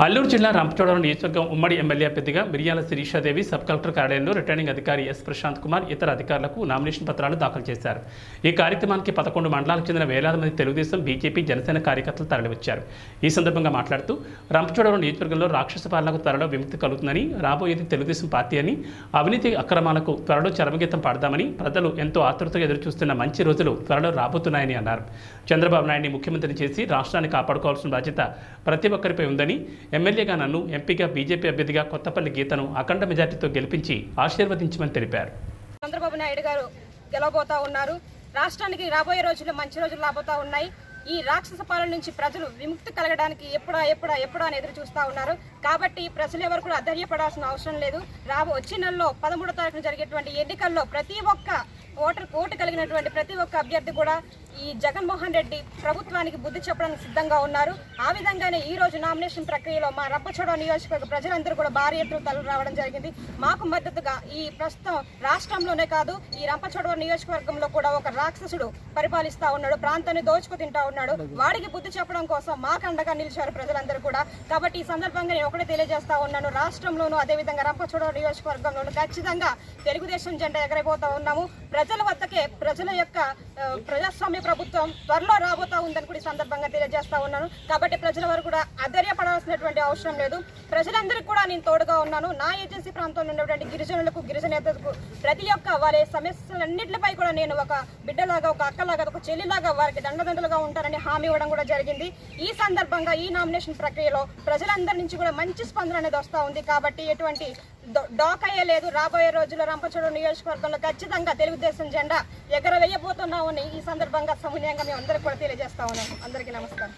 అల్లూరు జిల్లా రంపచోడవరం నియోజకవర్గం ఉమ్మడి ఎమ్మెల్యే అభ్యర్థిగా మిర్యాల శిరీషాదేవి సబ్ కలెక్టర్ కార్యాలయంలో రిటర్నింగ్ అధికారి ఎస్ ప్రశాంత్ కుమార్ ఇతర అధికారులకు నామినేషన్ పత్రాలు దాఖలు చేశారు. ఈ కార్యక్రమానికి 11 మండలాలకు చెందిన వేలాది మంది తెలుగుదేశం, బీజేపీ, జనసేన కార్యకర్తలు తరలివచ్చారు. ఈ సందర్భంగా మాట్లాడుతూ రంపచోడవరం నియోజకవర్గంలో రాక్షస పాలనకు త్వరలో విముక్తి కలుగుతుందని, రాబోయేది తెలుగుదేశం పార్టీ అని, అవినీతి అక్రమాలకు త్వరలో చరమగీతం పాడదామని, ప్రజలు ఎంతో ఆతృతగా ఎదురుచూస్తున్న మంచి రోజులు త్వరలో రాబోతున్నాయని అన్నారు. చంద్రబాబు నాయుడిని ముఖ్యమంత్రిని చేసి రాష్ట్రాన్ని కాపాడుకోవాల్సిన బాధ్యత ప్రతి ఒక్కరిపై ఉందని, ఎమ్మెల్యేగా నన్ను, ఎంపీగా బీజేపీ అభ్యర్థిగా కొత్తపల్లి గీతను అఖండ మెజార్టీతో గెలిపించి ఆశీర్వదించమని తెలిపారు. చంద్రబాబు నాయుడు గారు గెలవబోతా ఉన్నారు. రాష్ట్రానికి రాబోయే రోజుల్లో మంచి రోజులు రాబోతా ఉన్నాయి. ఈ రాక్షస పాలన నుంచి ప్రజలు విముక్తి కలగడానికి ఎప్పుడా అని ఎదురు చూస్తూ ఉన్నారు. కాబట్టి ప్రజలు ఎవరు కూడా అధైర్యపడాల్సిన అవసరం లేదు. వచ్చే నెలలో 13వ తారీఖున జరిగేటువంటి ఎన్నికల్లో ప్రతి ఒక్క ఓటు కలిగినటువంటి ప్రతి ఒక్క అభ్యర్థి కూడా ఈ జగన్మోహన్ రెడ్డి ప్రభుత్వానికి బుద్ధి చెప్పడానికి సిద్ధంగా ఉన్నారు. ఆ విధంగానే ఈ రోజు నామినేషన్ ప్రక్రియలో మా రంపచోడవరం నియోజకవర్గ ప్రజలందరూ కూడా భారీ ఎత్తున తరలి రావడం జరిగింది. మాకు మద్దతుగా ఈ ప్రస్తుతం రాష్ట్రంలోనే కాదు, ఈ రంపచోడవరం నియోజకవర్గంలో కూడా ఒక రాక్షసుడు పరిపాలిస్తా ఉన్నాడు, ప్రాంతాన్ని దోచుకు తింటా ఉన్నాడు. వాడికి బుద్ధి చెప్పడం కోసం మాకు అండగా నిలిచారు ప్రజలందరూ కూడా. కాబట్టి ఈ సందర్భంగా నేను ఒకటే తెలియజేస్తా ఉన్నాను, రాష్ట్రంలోనూ అదేవిధంగా రంపచోడవరం నియోజకవర్గంలోనూ ఖచ్చితంగా తెలుగుదేశం జెండా ఎగరైపోతా ఉన్నాము. ప్రజల వద్దకే ప్రజల యొక్క ప్రజాస్వామ్య ప్రభుత్వం త్వరలో రాబోతా ఉందని కూడా ఈ సందర్భంగా తెలియజేస్తా ఉన్నాను. కాబట్టి ప్రజల వరకు కూడా అధైర్యపడాల్సినటువంటి అవసరం లేదు. ప్రజలందరికీ కూడా నేను తోడుగా ఉన్నాను. నా ఏజెన్సీ ప్రాంతంలో ఉన్నటువంటి గిరిజనులకు, గిరిజనేతలకు ప్రతి ఒక్క వారి సమస్యలన్నింటిపై కూడా నేను ఒక బిడ్డలాగా, ఒక అక్కలాగా, ఒక చెల్లిలాగా వారికి దండదండలుగా ఉంటానని హామీ ఇవ్వడం కూడా జరిగింది. ఈ సందర్భంగా ఈ నామినేషన్ ప్రక్రియలో ప్రజలందరి నుంచి కూడా మంచి స్పందన అనేది వస్తూ ఉంది. కాబట్టి ఎటువంటి డోకయ్యే లేదు. రాబోయే రోజుల్లో రంపచోడవరం నియోజకవర్గంలో ఖచ్చితంగా తెలుగుదేశం జెండా ఎగరవేయబోతున్నామని ఈ సందర్భంగా సమన్వయంగా మేము అందరికీ కూడా తెలియజేస్తా ఉన్నాము. అందరికీ నమస్కారం.